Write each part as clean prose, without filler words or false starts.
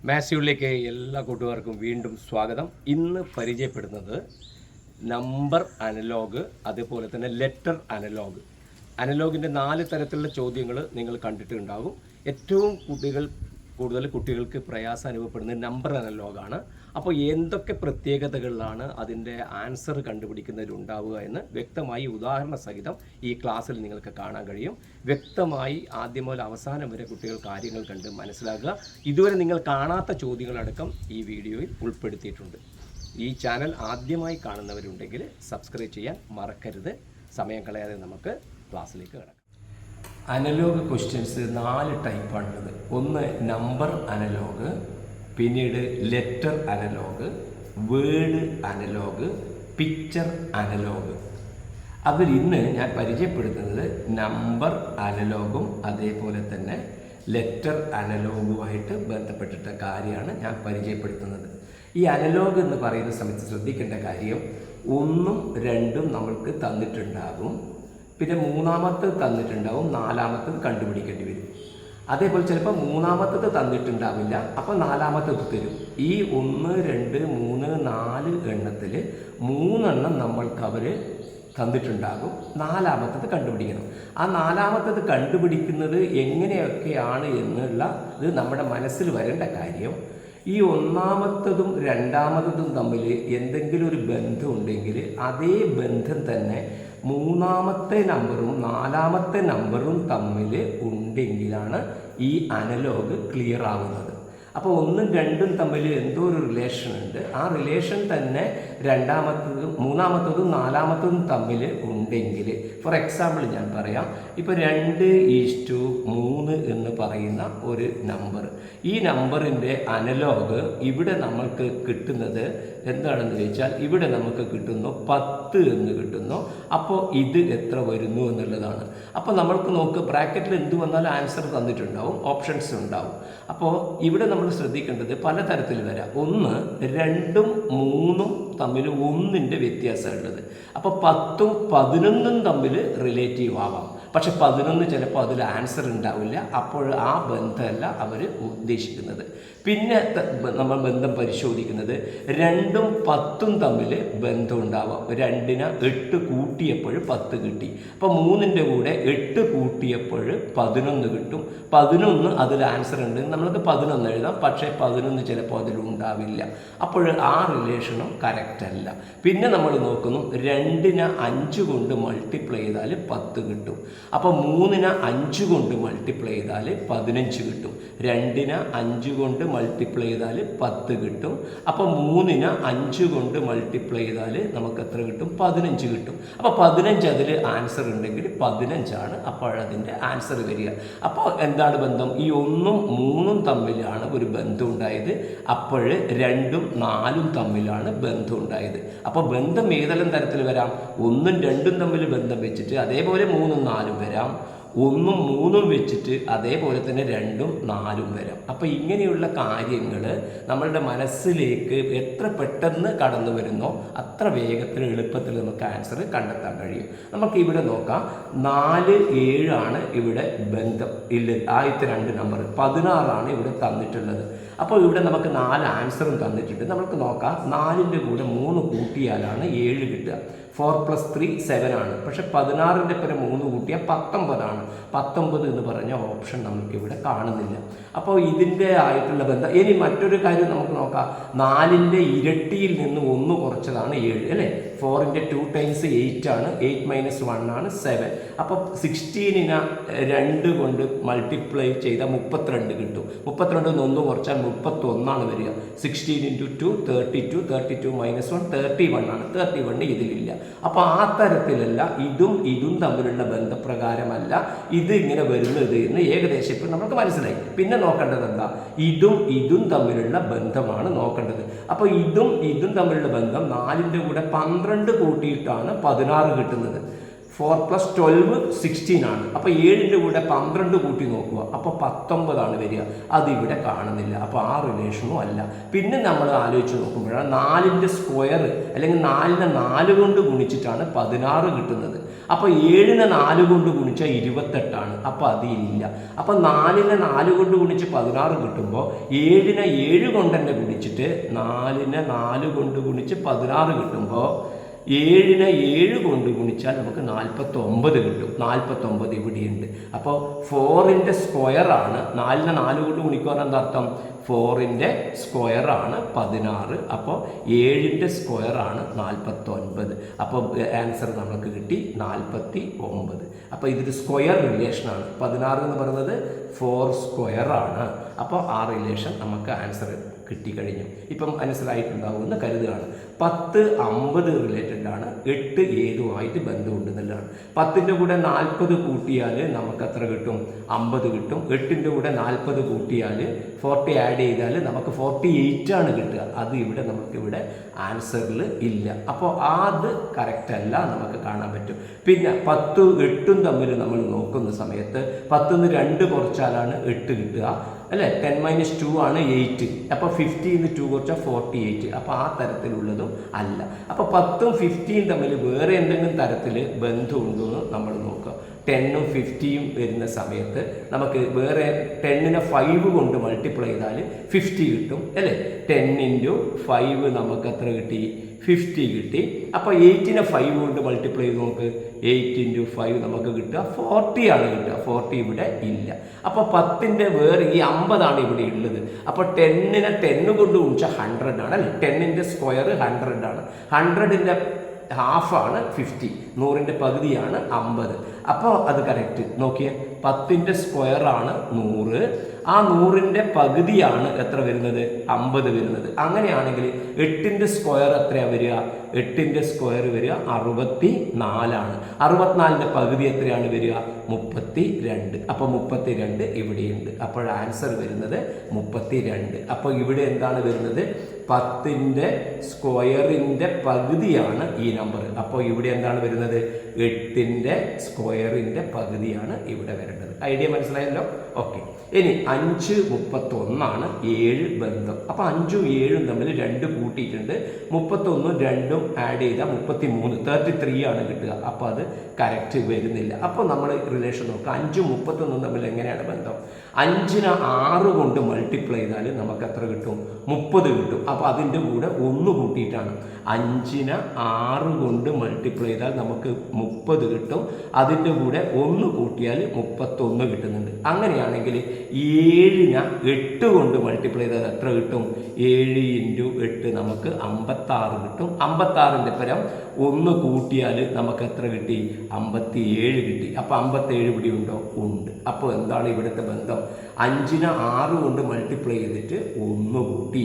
മാത്സ്യൂളിലേക്ക് എല്ലാ കൂട്ടുകാർക്കും വീണ്ടും സ്വാഗതം. ഇന്ന് പരിചയപ്പെടുന്നത് നമ്പർ അനലോഗ്, അതുപോലെ തന്നെ ലെറ്റർ അനലോഗ്. അനലോഗിൻ്റെ 4 തരത്തിലുള്ള ചോദ്യങ്ങൾ നിങ്ങൾ കണ്ടിട്ടുണ്ടാകും. ഏറ്റവും കൂടുതൽ കുട്ടികൾക്ക് പ്രയാസം അനുഭവപ്പെടുന്നത് നമ്പർ അനലോഗാണ്. അപ്പോൾ എന്തൊക്കെ പ്രത്യേകതകളിലാണ് അതിൻ്റെ ആൻസർ കണ്ടുപിടിക്കുന്നതിലുണ്ടാവുക എന്ന് വ്യക്തമായി ഉദാഹരണ സഹിതം ഈ ക്ലാസ്സിൽ നിങ്ങൾക്ക് കാണാൻ കഴിയും. വ്യക്തമായി ആദ്യം മുതൽ അവസാനം വരെ കുട്ടികൾ കാര്യങ്ങൾ കണ്ട് മനസ്സിലാക്കുക. ഇതുവരെ നിങ്ങൾ കാണാത്ത ചോദ്യങ്ങളടക്കം ഈ വീഡിയോയിൽ ഉൾപ്പെടുത്തിയിട്ടുണ്ട്. ഈ ചാനൽ ആദ്യമായി കാണുന്നവരുണ്ടെങ്കിൽ സബ്സ്ക്രൈബ് ചെയ്യാൻ മറക്കരുത്. സമയം കളയാതെ നമുക്ക് ക്ലാസ്സിലേക്ക് കിടക്കാം. അനലോഗ് ക്വസ്റ്റ്യൻസ് 4 ടൈപ്പാണുള്ളത്. ഒന്ന് നമ്പർ അനലോഗ്, പിന്നീട് letter analog, word analog, picture analog. അതിൽ ഇന്ന് ഞാൻ പരിചയപ്പെടുത്തുന്നത് നമ്പർ അനലോഗും അതേപോലെ തന്നെ ലെറ്റർ അനലോഗുമായിട്ട് ബന്ധപ്പെട്ടിട്ട കാര്യമാണ് ഞാൻ പരിചയപ്പെടുത്തുന്നത്. ഈ അനലോഗ് എന്ന് പറയുന്ന സമയത്ത് ശ്രദ്ധിക്കേണ്ട കാര്യം, 1ഉം 2ഉം നമ്മൾക്ക് തന്നിട്ടുണ്ടാകും, പിന്നെ 3ാമത്തത് തന്നിട്ടുണ്ടാവും, 4ാമത്തത് കണ്ടുപിടിക്കേണ്ടി വരും. അതേപോലെ ചിലപ്പോൾ 3ാമത്തത് തന്നിട്ടുണ്ടാവില്ല, അപ്പോൾ 4ാമത്തത് തരും. ഈ 1, 2, 3, 4 എണ്ണത്തിൽ 3 എണ്ണം നമ്മൾക്ക് അവർ തന്നിട്ടുണ്ടാകും. 4ാമത്തത് കണ്ടുപിടിക്കണം. ആ 4ാമത്തത് കണ്ടുപിടിക്കുന്നത് എങ്ങനെയൊക്കെയാണ് എന്നുള്ള ഇത് നമ്മുടെ മനസ്സിൽ വരേണ്ട കാര്യം, ഈ 1ാമത്തതും 2ാമത്തതും തമ്മിൽ എന്തെങ്കിലും ഒരു ബന്ധം ഉണ്ടെങ്കിൽ അതേ ബന്ധം തന്നെ 3ാമത്തെ നമ്പറും 4ാമത്തെ നമ്പറും തമ്മിൽ ഉണ്ടെങ്കിലാണ് ഈ അനലോഗ് ക്ലിയർ ആവുന്നത്. അപ്പോൾ 1ഉം 2ഉം തമ്മിൽ എന്തോ ഒരു റിലേഷൻ ഉണ്ട്. ആ റിലേഷൻ തന്നെ 2ാമത്തതും 3ാമത്തതും 4ാമത്തതും തമ്മിൽ ഉണ്ടെങ്കിൽ, ഫോർ എക്സാമ്പിൾ ഞാൻ പറയാം, ഇപ്പോൾ 2:3 എന്ന് പറയുന്ന ഒരു നമ്പർ, ഈ നമ്പറിൻ്റെ അനലോഗ് ഇവിടെ നമ്മൾക്ക് കിട്ടുന്നത് എന്താണെന്ന് ചോദിച്ചാൽ, ഇവിടെ നമുക്ക് കിട്ടുന്നു 10 എന്ന് കിട്ടുന്നു. അപ്പോൾ ഇത് എത്ര വരുന്നു എന്നുള്ളതാണ്. അപ്പോൾ നമ്മൾക്ക് നോക്ക്, ബ്രാക്കറ്റിൽ എന്ത് വന്നാലും ആൻസർ തന്നിട്ടുണ്ടാവും, ഓപ്ഷൻസ് ഉണ്ടാവും. അപ്പോൾ ഇവിടെ നമ്മൾ ശ്രദ്ധിക്കേണ്ടത് പലതരത്തിൽ വരാം. 1, 2ഉം 3ഉം തമ്മിൽ 1ൻ്റെ വ്യത്യാസമുള്ളത്. അപ്പോൾ 10ഉം 11ഉം തമ്മിൽ റിലേറ്റീവ് ആവാം, പക്ഷെ 11 ചിലപ്പോൾ അതിൽ ആൻസർ ഉണ്ടാവില്ല. അപ്പോൾ ആ ബന്ധമല്ല അവർ ഉദ്ദേശിക്കുന്നത്. പിന്നെ നമ്മൾ ബന്ധം പരിശോധിക്കുന്നത് 2ഉം 10ഉം തമ്മിൽ ബന്ധം ഉണ്ടാവാം. 2നെ 8 കൂട്ടിയപ്പോൾ 10 കിട്ടി. അപ്പോൾ 3ൻ്റെ കൂടെ 8 കൂട്ടിയപ്പോൾ 11 കിട്ടും. 11 അതിൽ ആൻസർ ഉണ്ട്, നമ്മൾക്ക് 11 എഴുതാം, പക്ഷേ 11 ചിലപ്പോൾ അതിലുണ്ടാവില്ല. അപ്പോൾ ആ റിലേഷനും കറക്റ്റ് അല്ല. പിന്നെ നമ്മൾ നോക്കുന്നു, 2നെ 5 കൊണ്ട് മൾട്ടിപ്ലൈ ചെയ്താൽ 10 കിട്ടും. അപ്പോൾ 3നെ 5 കൊണ്ട് മൾട്ടിപ്ലൈ ചെയ്താൽ 15 കിട്ടും. 2നെ 5 കൊണ്ട് മൾട്ടിപ്ലൈ ചെയ്താൽ 10 കിട്ടും. അപ്പോൾ 3നെ 5 കൊണ്ട് മൾട്ടിപ്ലൈ ചെയ്താൽ നമുക്ക് എത്ര കിട്ടും? 15 കിട്ടും. അപ്പോൾ 15 അതിൽ ആൻസർ ഉണ്ടെങ്കിൽ 15ആണ് അപ്പോഴതിൻ്റെ ആൻസർ വരിക. അപ്പോൾ എന്താണ് ബന്ധം? ഈ 1ഉം 3ഉം തമ്മിലാണ് ഒരു ബന്ധം ഉണ്ടായത്. അപ്പോൾ 2ഉം 4ഉം തമ്മിലാണ് ബന്ധം ഉണ്ടായത്. അപ്പോൾ ബന്ധം ഏതെല്ലാം തരത്തിൽ വരാം? 1ഉം 2ഉം തമ്മിൽ ബന്ധം വെച്ചിട്ട് അതേപോലെ 3ഉം 4ഉം വരാം. 1ഉം 3ഉം വെച്ചിട്ട് അതേപോലെ തന്നെ 2ഉം 4ഉം വരാം. അപ്പോൾ ഇങ്ങനെയുള്ള കാര്യങ്ങൾ നമ്മളുടെ മനസ്സിലേക്ക് എത്ര പെട്ടെന്ന് കടന്നു വരുന്നോ അത്ര വേഗത്തിൽ എളുപ്പത്തിൽ നമുക്ക് ആൻസർ കണ്ടെത്താൻ കഴിയും. നമുക്ക് ഇവിടെ നോക്കാം, 4, 7 ഇവിടെ ബന്ധം ഇല്ല. ആദ്യത്തെ 2 നമ്പർ 16 ഇവിടെ തന്നിട്ടുള്ളത്. അപ്പോൾ ഇവിടെ നമുക്ക് 4 ആൻസറും തന്നിട്ടുണ്ട്. നമുക്ക് നോക്കാം, 4ൻ്റെ കൂടെ 3 കൂട്ടിയാലാണ് 7 കിട്ടുക. 4 + 3 7 ആണ്. പക്ഷെ 16ൻ്റെ പേരെ 3 കൂട്ടിയാൽ 19 ആണ്. 19 എന്ന് പറഞ്ഞ ഓപ്ഷൻ നമുക്കിവിടെ കാണുന്നില്ല. അപ്പോൾ ഇതിൻ്റെ ആയിട്ടുള്ള ബന്ധം. ഇനി മറ്റൊരു കാര്യം നമുക്ക് നോക്കാം, 4ൻ്റെ ഇരട്ടിയിൽ നിന്ന് 1 കുറച്ചതാണ് 7 അല്ലേ? 4ൻ്റെ 2 ടൈംസ് 8 ആണ്. 8 - 1 ആണ് 7. അപ്പോൾ 16നെ 2 കൊണ്ട് മൾട്ടിപ്ലൈ ചെയ്താൽ 32 കിട്ടും. 32 1 കുറച്ചാൽ 31 വരിക. 16 × 2 32, 32 - 1 31 ആണ്. 31 ഇതിലില്ല. അപ്പോൾ ആ തരത്തിലല്ല, ഇതും തമ്മിലുള്ള ബന്ധപ്രകാരമല്ല ഇത് ഇങ്ങനെ വരുന്നത് എന്ന് ഏകദേശം ഇപ്പോൾ നമുക്ക് മനസ്സിലായി. പിന്നെ നോക്കേണ്ടത് എന്താ? ഇതും തമ്മിലുള്ള ബന്ധമാണ് നോക്കേണ്ടത്. അപ്പോൾ ഇതും തമ്മിലുള്ള ബന്ധം 4ൻ്റെ കൂടെ 12 കൂട്ടിയിട്ടാണ് 16 കിട്ടുന്നത്. 4 + 12 16 ആണ്. അപ്പോൾ 7ൻ്റെ കൂടെ 12 കൂട്ടി നോക്കുക, അപ്പോൾ 19 വരിക. അതിവിടെ കാണുന്നില്ല, അപ്പോൾ ആ റിലേഷനും അല്ല. പിന്നെ നമ്മൾ ആലോചിച്ച് നോക്കുമ്പോഴാണ് 4ൻ്റെ സ്ക്വയർ അല്ലെങ്കിൽ 4നെ 4 കൊണ്ട് ഗുണിച്ചിട്ടാണ് 16 കിട്ടുന്നത്. അപ്പോൾ 7നെ 4 കൊണ്ട് ഗുണിച്ചാൽ 28 അപ്പോൾ അതില്ല. അപ്പോൾ 4നെ 4 കൊണ്ട് ഗുണിച്ച് 16 കിട്ടുമ്പോൾ 7നെ 7 കൊണ്ട് തന്നെ ഗുണിച്ചിട്ട് 4നെ 4 കൊണ്ട് ഗുണിച്ച് 16 കിട്ടുമ്പോൾ 7നെ 7 കൊണ്ട് ഗുണിച്ചാൽ നമുക്ക് 49 കിട്ടും. 49 ഇവിടെയുണ്ട്. അപ്പോൾ 4ൻ്റെ സ്ക്വയറാണ് 4നെ 4 കൊണ്ട് ഗുണിക്കുക എന്താ അർത്ഥം? 4ൻ്റെ സ്ക്വയറാണ് 16. അപ്പോൾ 7ൻ്റെ സ്ക്വയറാണ് 49. അപ്പോൾ ആൻസർ നമുക്ക് കിട്ടി 49. അപ്പോൾ ഇതൊരു സ്ക്വയർ റിലേഷനാണ്. 16 എന്ന് പറയുന്നത് 4 സ്ക്വയറാണ്. അപ്പോൾ ആ റിലേഷൻ നമുക്ക് ആൻസർ കിട്ടിക്കഴിഞ്ഞു. ഇപ്പം മനസ്സിലായിട്ടുണ്ടാവുമെന്ന് കരുതുകയാണ്. 10 50 റിലേറ്റഡ് ആണ്, 8 ഏതുമായിട്ട് ബന്ധമുണ്ടെന്നുള്ളതാണ്. 10ൻ്റെ കൂടെ 40 കൂട്ടിയാൽ നമുക്ക് എത്ര കിട്ടും? 50 കിട്ടും. 8ൻ്റെ കൂടെ 40 കൂട്ടിയാൽ 40 ആഡ് ചെയ്താൽ നമുക്ക് 48 ആണ് കിട്ടുക. അത് ഇവിടെ നമുക്കിവിടെ ആൻസറിൽ ഇല്ല. അപ്പോൾ അത് കറക്റ്റ് അല്ല, നമുക്ക് കാണാൻ പറ്റും. പിന്നെ 10 8 തമ്മിൽ നമ്മൾ നോക്കുന്ന സമയത്ത് 10ന്ന് 2 കുറച്ചാലാണ് 8 കിട്ടുക അല്ലേ? 10 - 2 ആണ് 8. അപ്പോൾ 50ന്ന് 2 കുറച്ചാൽ 48. അപ്പോൾ ആ തരത്തിലുള്ളതും അല്ല. അപ്പോൾ 10ഉം 50യും തമ്മിൽ വേറെ എന്തെങ്കിലും തരത്തിൽ ബന്ധമുണ്ടോ എന്ന് നമ്മൾ നോക്കുക. 10ഉം 50യും വരുന്ന സമയത്ത് നമുക്ക് വേറെ 10നെ 5 കൊണ്ട് മൾട്ടിപ്ലൈ ചെയ്താൽ 50 കിട്ടും അല്ലേ? 10 × 5 നമുക്ക് എത്ര കിട്ടി? 50 കിട്ടി. അപ്പോൾ 8നെ 5 കൊണ്ട് മൾട്ടിപ്ലൈ ചെയ്ത് നോക്ക്. 8 × 5 നമുക്ക് കിട്ടുക 40 ആണ് കിട്ടുക. 40 ഇവിടെ ഇല്ല. അപ്പോൾ 10ൻ്റെ വേറെ ഈ 50 ഇവിടെ ഉള്ളത്. അപ്പോൾ 10നെ 10 കൊണ്ട് ഗുണിച്ചാൽ 100 ആണ് അല്ലേ? 10ൻ്റെ സ്ക്വയർ 100 ആണ്. 100ൻ്റെ ഹാഫാണ് 50. 100ൻ്റെ പകുതിയാണ് 50. അപ്പോൾ അത് കറക്റ്റ് നോക്കിയേ. 10ൻ്റെ സ്ക്വയറാണ് 100. ആ 100ൻ്റെ പകുതിയാണ് എത്ര വരുന്നത്? 50 വരുന്നത്. അങ്ങനെയാണെങ്കിൽ 8ൻ്റെ സ്ക്വയർ എത്രയാണ് വരിക? 8ൻ്റെ സ്ക്വയർ വരിക 64ആണ്. 64ൻ്റെ പകുതി എത്രയാണ് വരിക? 32. അപ്പോൾ 32 ഇവിടെയുണ്ട്. അപ്പോൾ ആൻസർ വരുന്നത് 32. അപ്പോൾ ഇവിടെ എന്താണ് വരുന്നത്? 10ൻ്റെ സ്ക്വയറിൻ്റെ പകുതിയാണ് ഈ നമ്പർ. അപ്പോൾ ഇവിടെ എന്താണ് വരുന്നത്? 8ൻ്റെ സ്ക്വയറിൻ്റെ പകുതിയാണ് ഇവിടെ വരേണ്ടത്. ഐഡിയ മനസ്സിലായല്ലോ? ഓക്കെ. ഇനി 5 31 7 ബന്ധം. അപ്പോൾ 5ഉം 7ഉം തമ്മിൽ 2 കൂട്ടിയിട്ടുണ്ട്. 31ഉം 2ഉം ആഡ് ചെയ്താൽ 33 33 ആണ് കിട്ടുക. അപ്പോൾ അത് കറക്റ്റ് വരുന്നില്ല. അപ്പോൾ നമ്മൾ റിലേഷൻ നോക്കുക. 5ഉം 31ഉം തമ്മിൽ എങ്ങനെയാണ് ബന്ധം? 5നെ 6 കൊണ്ട് മൾട്ടിപ്ലൈ ചെയ്താൽ നമുക്ക് എത്ര കിട്ടും? 30 കിട്ടും. അപ്പോൾ അതിൻ്റെ കൂടെ 1 കൂട്ടിയിട്ടാണ്. 5നെ 6 കൊണ്ട് മൾട്ടിപ്ലൈ ചെയ്താൽ നമുക്ക് 30 കിട്ടും. അതിൻ്റെ കൂടെ 1 കൂട്ടിയാൽ 31 കിട്ടുന്നുണ്ട്. അങ്ങനെയാണെങ്കിൽ 7നെ 8 കൊണ്ട് മൾട്ടിപ്ലൈ ചെയ്താൽ എത്ര കിട്ടും? 7 × 8 നമുക്ക് 56 കിട്ടും. 56ൻ്റെ പരം 1 കൂട്ടിയാൽ നമുക്ക് എത്ര കിട്ടി? 57 കിട്ടി. അപ്പോൾ 57 ഇവിടെ ഉണ്ടോ? ഉണ്ട്. അപ്പോൾ എന്താണ് ഇവിടുത്തെ ബന്ധം? 5നെ 6 കൊണ്ട് മൾട്ടിപ്ലൈ ചെയ്തിട്ട് 1 കൂട്ടി,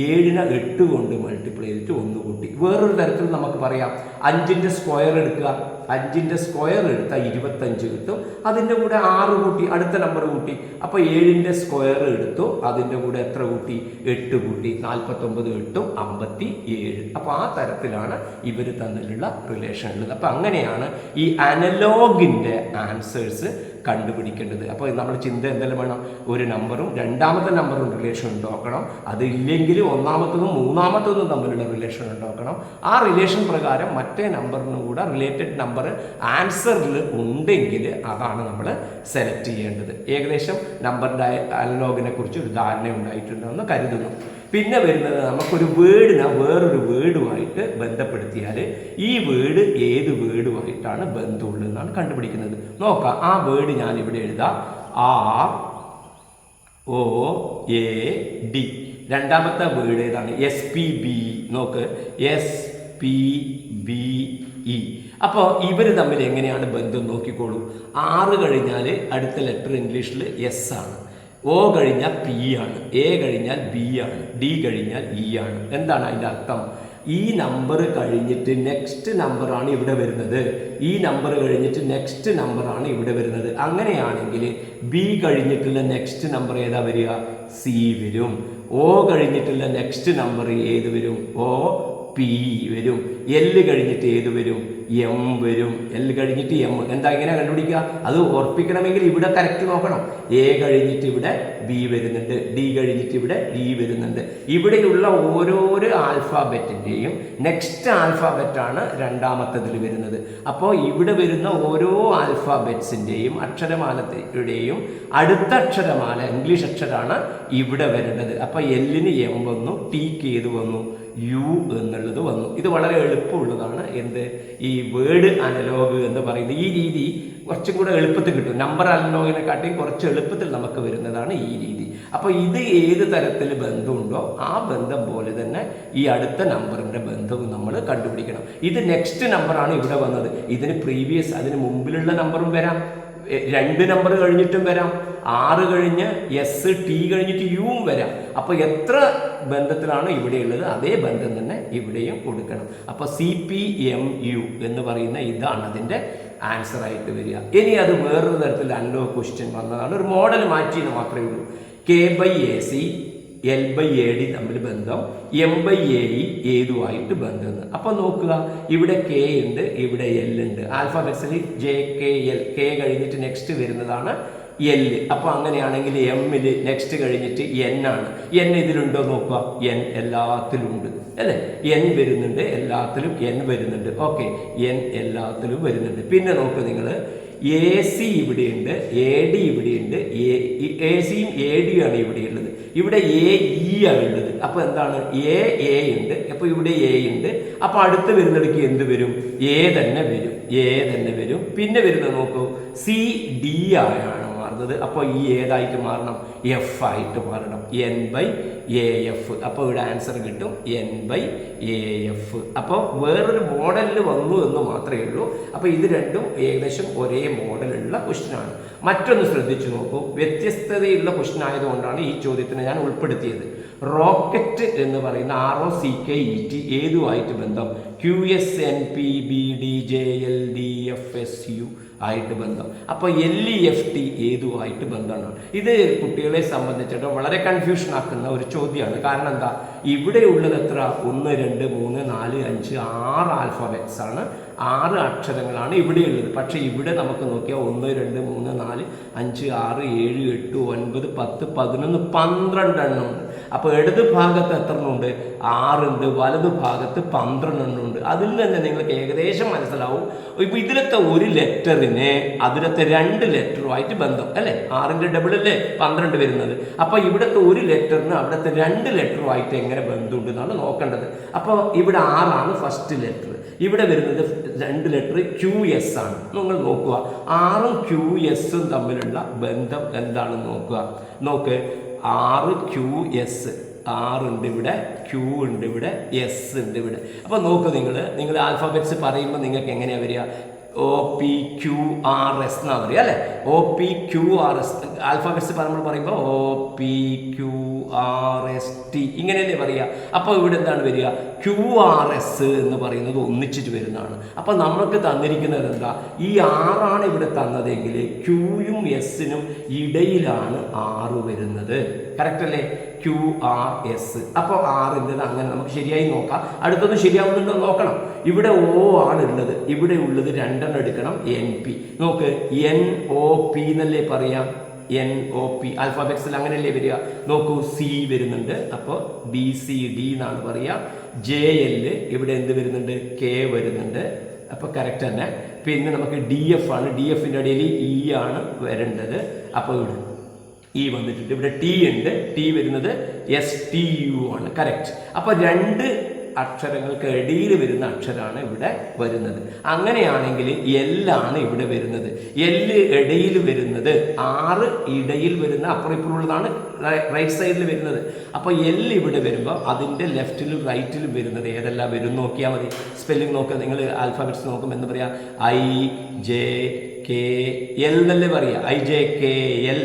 7നെ 8 കൊണ്ട് മൾട്ടിപ്ലൈ ചെയ്തിട്ട് 1 കൂട്ടി. വേറൊരു തരത്തിൽ നമുക്ക് പറയാം. 5ൻ്റെ സ്ക്വയർ എടുക്കുക. 5ൻ്റെ സ്ക്വയർ എടുത്താൽ 25 കിട്ടും. അതിൻ്റെ കൂടെ 6 കൂട്ടി, അടുത്ത നമ്പർ കൂട്ടി. അപ്പോൾ 7ൻ്റെ സ്ക്വയർ എടുത്തു. അതിൻ്റെ കൂടെ എത്ര കൂട്ടി? 8 കൂട്ടി. 49 8ഉം 57. അപ്പോൾ ആ തരത്തിലാണ് ഇവർ തമ്മിലുള്ള റിലേഷൻ ഉള്ളത്. അപ്പോൾ അങ്ങനെയാണ് ഈ അനലോഗിൻ്റെ ആൻസേഴ്സ് കണ്ടുപിടിക്കേണ്ടത്. അപ്പോൾ നമ്മൾ ചിന്ത എന്തെല്ലാം വേണം? ഒരു നമ്പറും രണ്ടാമത്തെ നമ്പറും റിലേഷൻ ഉണ്ടാക്കണം. അതില്ലെങ്കിൽ ഒന്നാമത്തതും മൂന്നാമത്തതും തമ്മിലുള്ള റിലേഷൻ ഉണ്ടാക്കണം. ആ റിലേഷൻ പ്രകാരം മറ്റേ നമ്പറിനും കൂടെ റിലേറ്റഡ് നമ്പർ ആൻസറിൽ ഉണ്ടെങ്കിൽ അതാണ് നമ്മൾ സെലക്ട് ചെയ്യേണ്ടത്. ഏകദേശം നമ്പറിൻ്റെ അനലോഗിനെ കുറിച്ച് ഒരു ധാരണ ഉണ്ടായിട്ടുണ്ടെന്ന് കരുതുന്നു. പിന്നെ വരുന്നത് നമുക്കൊരു വേർഡിനെ വേറൊരു വേർഡുമായിട്ട് ബന്ധപ്പെടുത്തിയാൽ ഈ വേർഡ് ഏത് വേർഡുമായിട്ടാണ് ബന്ധമുള്ളതെന്നാണ് കണ്ടുപിടിക്കുന്നത്. നോക്കാം. ആ വേർഡ് ഞാൻ ഇവിടെ എഴുതാം. ROAD. രണ്ടാമത്തെ വേർഡ് ഏതാണ്? SPBE. നോക്ക്, SPBE. അപ്പോൾ ഇവർ തമ്മിൽ എങ്ങനെയാണ് ബന്ധം നോക്കിക്കോളൂ. 6 കഴിഞ്ഞാൽ അടുത്ത ലെറ്റർ ഇംഗ്ലീഷിൽ S ആണ്. O കഴിഞ്ഞാൽ P ആണ്. A കഴിഞ്ഞാൽ B ആണ്. D കഴിഞ്ഞാൽ E ആണ്. എന്താണ് അതിൻ്റെ അർത്ഥം? ഈ നമ്പർ കഴിഞ്ഞിട്ട് നെക്സ്റ്റ് നമ്പറാണ് ഇവിടെ വരുന്നത്. ഈ നമ്പർ കഴിഞ്ഞിട്ട് നെക്സ്റ്റ് നമ്പറാണ് ഇവിടെ വരുന്നത്. അങ്ങനെയാണെങ്കിൽ B കഴിഞ്ഞിട്ടുള്ള നെക്സ്റ്റ് നമ്പർ ഏതാ വരിക? C വരും. O കഴിഞ്ഞിട്ടുള്ള നെക്സ്റ്റ് നമ്പർ ഏത് വരും? OP വരും. എല്ല് കഴിഞ്ഞിട്ട് ഏത് വരും? എം വരും. എല്ല് കഴിഞ്ഞിട്ട് എം. എന്താ ഇങ്ങനെ കണ്ടുപിടിക്കുക? അത് ഉറപ്പിക്കണമെങ്കിൽ ഇവിടെ കറക്റ്റ് നോക്കണം. എ കഴിഞ്ഞിട്ട് ഇവിടെ ബി വരുന്നുണ്ട്, ഡി കഴിഞ്ഞിട്ട് ഇവിടെ ഡി വരുന്നുണ്ട്. ഇവിടെയുള്ള ഓരോരോ ആൽഫാബറ്റിൻ്റെയും നെക്സ്റ്റ് ആൽഫാബറ്റാണ് രണ്ടാമത്തതിൽ വരുന്നത്. അപ്പോൾ ഇവിടെ വരുന്ന ഓരോ ആൽഫാബറ്റ്സിൻ്റെയും അക്ഷരമാലയുടെയും അടുത്ത അക്ഷരമാല ഇംഗ്ലീഷ് അക്ഷരമാണ് ഇവിടെ വരേണ്ടത്. അപ്പോൾ എല്ലിന് എം വന്നു, ടിക്ക് ഏത് വന്നു? യു എന്നുള്ളത് വന്നു. ഇത് വളരെ എളുപ്പമുള്ളതാണ്. എന്ത് ഈ വേർഡ് അനലോഗ് എന്ന് പറയുന്നത് ഈ രീതി കുറച്ചും കൂടെ എളുപ്പത്തിൽ കിട്ടും. നമ്പർ അനലോഗിനെക്കാട്ടിയും കുറച്ച് എളുപ്പത്തിൽ നമുക്ക് വരുന്നതാണ് ഈ രീതി. അപ്പോൾ ഇത് ഏത് തരത്തിൽ ബന്ധമുണ്ടോ ആ ബന്ധം പോലെ തന്നെ ഈ അടുത്ത നമ്പറിൻ്റെ ബന്ധവും നമ്മൾ കണ്ടുപിടിക്കണം. ഇത് നെക്സ്റ്റ് നമ്പറാണ് ഇവിടെ വന്നത്. ഇതിന് പ്രീവിയസ് അതിന് മുമ്പിലുള്ള നമ്പറും വരാം, 2 നമ്പർ കഴിഞ്ഞിട്ടും വരാം, 6 കഴിഞ്ഞ് എസ്, ടി കഴിഞ്ഞിട്ട് യുവും വരാം. അപ്പോൾ എത്ര ബന്ധത്തിലാണ് ഇവിടെയുള്ളത് അതേ ബന്ധം തന്നെ ഇവിടെയും കൊടുക്കണം. അപ്പോൾ CPMU എന്ന് പറയുന്ന ഇതാണ് അതിൻ്റെ ആൻസർ ആയിട്ട് വരിക. ഇനി അത് വേറൊരു തരത്തിൽ അനലോഗ് ക്വസ്റ്റ്യൻ വന്നതാണ്. ഒരു മോഡൽ മാറ്റിയെന്ന് മാത്രമേ ഉള്ളൂ. K/AC L/AD തമ്മിൽ ബന്ധം, M/AE ഏതുമായിട്ട് ബന്ധം. അപ്പോൾ നോക്കുക, ഇവിടെ K ഉണ്ട്, ഇവിടെ L ഉണ്ട്. ആൽഫാബറ്റ്സിൽ JKL, K കഴിഞ്ഞിട്ട് നെക്സ്റ്റ് വരുന്നതാണ് L. അപ്പോൾ അങ്ങനെയാണെങ്കിൽ എമ്മിൽ നെക്സ്റ്റ് കഴിഞ്ഞിട്ട് N ആണ്. N ഇതിലുണ്ടോ നോക്കുക? N എല്ലാത്തിലും ഉണ്ട് അല്ലേ? N വരുന്നുണ്ട്, എല്ലാത്തിലും N വരുന്നുണ്ട്. ഓക്കെ, N എല്ലാത്തിലും വരുന്നുണ്ട്. പിന്നെ നോക്കുക നിങ്ങൾ, AC ഇവിടെയുണ്ട്, AD ഇവിടെയുണ്ട്. ACയും AD ആണ് ഇവിടെയുള്ളത്. ഇവിടെ AE ആണ് ഉള്ളത്. അപ്പോൾ എന്താണ്? A ഉണ്ട്. അപ്പോൾ ഇവിടെ A ഉണ്ട്. അപ്പോൾ അടുത്ത് വരുന്നിടയ്ക്ക് എന്ത് വരും? A തന്നെ വരും. A തന്നെ വരും. പിന്നെ വരുന്നത് നോക്കൂ, CD ആണ് മാറുന്നത്. അപ്പോൾ ഈ ഏതായിട്ട് മാറണം? F ആയിട്ട് മാറണം. N/AF. അപ്പോൾ ഇവിടെ ആൻസർ കിട്ടും N/AF. അപ്പോൾ വേറൊരു മോഡലിൽ വന്നു എന്ന് മാത്രമേ ഉള്ളൂ. അപ്പോൾ ഇത് രണ്ടും ഏകദേശം ഒരേ മോഡലുള്ള ക്വസ്റ്റ്യനാണ്. മറ്റൊന്ന് ശ്രദ്ധിച്ചു നോക്കൂ, വ്യത്യസ്തതയുള്ള ക്വസ്റ്റ്യൻ ആയതുകൊണ്ടാണ് ഈ ചോദ്യത്തിന് ഞാൻ ഉൾപ്പെടുത്തിയത്. റോക്കറ്റ് എന്ന് പറയുന്ന ROCKET ഏതുമായിട്ട് ബന്ധം? QSNPBDJLDFSU ആയിട്ട് ബന്ധം. അപ്പോൾ LEFT ഏതുമായിട്ട് ബന്ധമാണ്? ഇത് കുട്ടികളെ സംബന്ധിച്ചിടത്തോളം വളരെ കൺഫ്യൂഷൻ ആക്കുന്ന ഒരു ചോദ്യമാണ്. കാരണം എന്താ, ഇവിടെ ഉള്ളത് എത്ര? 1 2 3 4 5 6 ആൽഫാബറ്റ്സ് ആണ്, 6 അക്ഷരങ്ങളാണ് ഇവിടെയുള്ളത്. പക്ഷേ ഇവിടെ നമുക്ക് നോക്കിയാൽ 1 2 3 4 5 6 7 8 9 10 11 12 എണ്ണം ഉണ്ട്. അപ്പോൾ ഇടത് ഭാഗത്ത് എത്ര എണ്ണമുണ്ട്? 6 ഉണ്ട്. വലത് ഭാഗത്ത് 12 എണ്ണം ഉണ്ട്. അതിൽ തന്നെ നിങ്ങൾക്ക് ഏകദേശം മനസ്സിലാവും. ഇപ്പോൾ ഇതിലത്തെ ഒരു ലെറ്ററിന് അതിലത്തെ 2 ലെറ്ററുമായിട്ട് ബന്ധം അല്ലേ? 6ന്റെ ഡബിൾ അല്ലേ 12 വരുന്നത്. അപ്പോൾ ഇവിടുത്തെ ഒരു ലെറ്ററിന് അവിടുത്തെ 2 ലെറ്ററുമായിട്ട് എങ്ങനെ ബന്ധമുണ്ട് എന്നാണ് നോക്കേണ്ടത്. അപ്പോൾ ഇവിടെ 6 ആണ് ഫസ്റ്റ് ലെറ്റർ. ഇവിടെ വരുന്നത് 2 ലെറ്റർ QS ആണ്. നിങ്ങൾ നോക്കുക, 6ഉം QSഉം തമ്മിലുള്ള ബന്ധം എന്താണെന്ന് നോക്കുക. നോക്ക്, 6 QS, 6 ഉണ്ട് ഇവിടെ, Q ഉണ്ട് ഇവിടെ, S ഉണ്ട് ഇവിടെ. അപ്പോൾ നോക്ക്, നിങ്ങൾ ആൽഫാബറ്റ്സ് പറയുമ്പോൾ നിങ്ങൾക്ക് എങ്ങനെയാണ് വരിക? OPQRS എന്നാണ് പറയുക അല്ലേ? OPQRS ആൽഫാബറ്റ്സ് പറയുമ്പോൾ OPQRST ഇങ്ങനെയല്ലേ പറയുക. അപ്പോൾ ഇവിടെ എന്താണ് വരിക? QRS എന്ന് പറയുന്നത് ഒന്നിച്ചിട്ട് വരുന്നതാണ്. അപ്പോൾ നമുക്ക് തന്നിരിക്കുന്നത് എന്താ? ഈ 6 ആണ് ഇവിടെ തന്നതെങ്കിൽ Qയും Sനും ഇടയിലാണ് 6 വരുന്നത്. കറക്റ്റ് അല്ലേ? QRS. അപ്പോൾ 6ൻ്റെത് അങ്ങനെ നമുക്ക് ശരിയായി നോക്കാം. അടുത്തൊന്ന് ശരിയാവുന്നുണ്ടോ നോക്കണം. ഇവിടെ O ആണ് ഉള്ളത്, ഇവിടെ ഉള്ളത് 2 എണ്ണം എടുക്കണം. NP നോക്ക്, NOP എന്നല്ലേ പറയാം? NOP ആൽഫാബറ്റ്സിൽ അങ്ങനെയല്ലേ വരിക? നോക്കൂ, C വരുന്നുണ്ട്, അപ്പോൾ BCD എന്നാണ് പറയുക. JL ഇവിടെ എന്ത് വരുന്നുണ്ട്? K വരുന്നുണ്ട്. അപ്പോൾ കറക്റ്റ് തന്നെ. പിന്നെ നമുക്ക് DF ആണ്, DFൻ്റെ ഇടയിൽ E ആണ് വരേണ്ടത്. അപ്പോൾ ഇവിടെ E വന്നിട്ടുണ്ട്. ഇവിടെ T ഉണ്ട്, T വരുന്നത് STU ആണ്. കറക്റ്റ്. അപ്പോൾ 2 അക്ഷരങ്ങൾക്ക് ഇടയിൽ വരുന്ന അക്ഷരമാണ് ഇവിടെ വരുന്നത്. അങ്ങനെയാണെങ്കിൽ L ആണ് ഇവിടെ വരുന്നത്. L ഇടയിൽ വരുന്നത്, 6 ഇടയിൽ വരുന്ന അപ്പുറം ഇപ്പുറമുള്ളതാണ് റൈറ്റ് സൈഡിൽ വരുന്നത്. അപ്പോൾ L ഇവിടെ വരുമ്പോൾ അതിൻ്റെ ലെഫ്റ്റിലും റൈറ്റിലും വരുന്നത് ഏതെല്ലാം വരും നോക്കിയാൽ മതി. സ്പെല്ലിംഗ് നോക്കുക, നിങ്ങൾ ആൽഫാബറ്റ്സ് നോക്കുമ്പോൾ എന്താ പറയുക? IJKL എന്നല്ലേ പറയുക? IJKL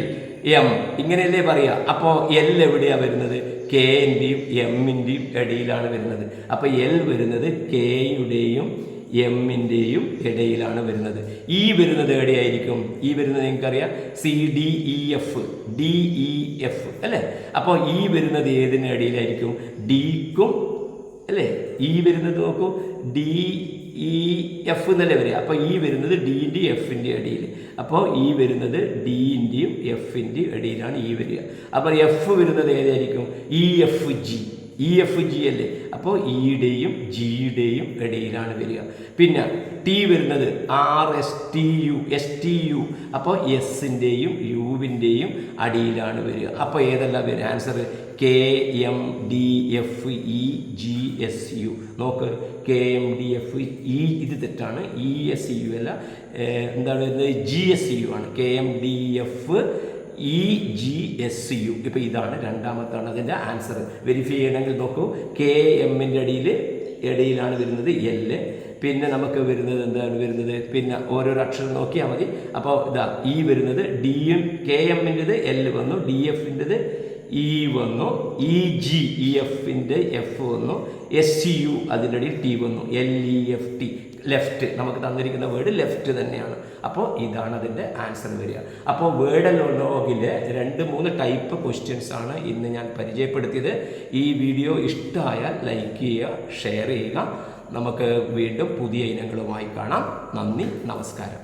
M ഇങ്ങനെയല്ലേ പറയുക? അപ്പോൾ L എവിടെയാണ് വരുന്നത്? Kൻ്റെയും എമ്മിൻ്റെയും ഇടയിലാണ് വരുന്നത്. അപ്പോൾ L വരുന്നത് Kയുടെയും എമ്മിൻ്റെയും ഇടയിലാണ് വരുന്നത്. E വരുന്നത് എവിടെയായിരിക്കും? E വരുന്നത് നിങ്ങൾക്കറിയാം, CDEF DEF അല്ലേ? അപ്പോൾ E വരുന്നത് ഏതിന് ഇടയിലായിരിക്കും? Dക്കും അല്ലേ? E വരുന്നത് നോക്കൂ, ഡി ഇ എഫ് എന്നല്ലേ വരിക. അപ്പോൾ ഈ വരുന്നത് ഡിൻ്റെയും എഫിൻ്റെയും ഇടയിൽ. അപ്പോൾ ഈ വരുന്നത് ഡിൻ്റെയും എഫിൻ്റെയും ഇടയിലാണ് ഈ വരിക. അപ്പോൾ എഫ് വരുന്നത് ഏതായിരിക്കും? ഇ എഫ് ജി അല്ലേ. അപ്പോൾ ഇയുടെയും ജിയുടെയും ഇടയിലാണ് വരിക. പിന്നെ ടി വരുന്നത് എസ് ടി യു. അപ്പോൾ എസിൻ്റെയും യുവിൻ്റെയും അടിയിലാണ് വരിക. അപ്പോൾ ഏതെല്ലാം വരിക? Answer KMDFEGSU. നോക്ക്, KMDFE ഇത് തെറ്റാണ്, ESU അല്ല, എന്താണ് വരുന്നത്? GSU ആണ്. KMDFEGSU. ഇപ്പോൾ ഇതാണ് രണ്ടാമത്താണ് അതിൻ്റെ ആൻസർ. വെരിഫൈ ചെയ്യണമെങ്കിൽ നോക്കൂ, KMൻ്റെ ഇടയിലാണ് വരുന്നത് L. പിന്നെ നമുക്ക് വരുന്നത് എന്താണ് വരുന്നത്? പിന്നെ ഓരോരോ അക്ഷരം നോക്കിയാൽ മതി. അപ്പോൾ ഇതാ ഈ വരുന്നത് ഡിയും KMൻ്റെത് L വന്നു, DFൻ്റെത് E വന്നു, EFൻ്റെ F വന്നു, SU അതിൻ്റെ ഇടയിൽ T വന്നു, LEFT ലെഫ്റ്റ്. നമുക്ക് തന്നിരിക്കുന്ന വേർഡ് ലെഫ്റ്റ് തന്നെയാണ്. അപ്പോൾ ഇതാണ് അതിൻ്റെ ആൻസർ വരിക. അപ്പോൾ വേർഡ് അനലോഗിലെ 2-3 ടൈപ്പ് ക്വസ്റ്റ്യൻസ് ആണ് ഇന്ന് ഞാൻ പരിചയപ്പെടുത്തിയത്. ഈ വീഡിയോ ഇഷ്ടമായാൽ ലൈക്ക് ചെയ്യുക, ഷെയർ ചെയ്യുക. നമുക്ക് വീണ്ടും പുതിയ ഇനങ്ങളുമായി കാണാം. നന്ദി, നമസ്കാരം.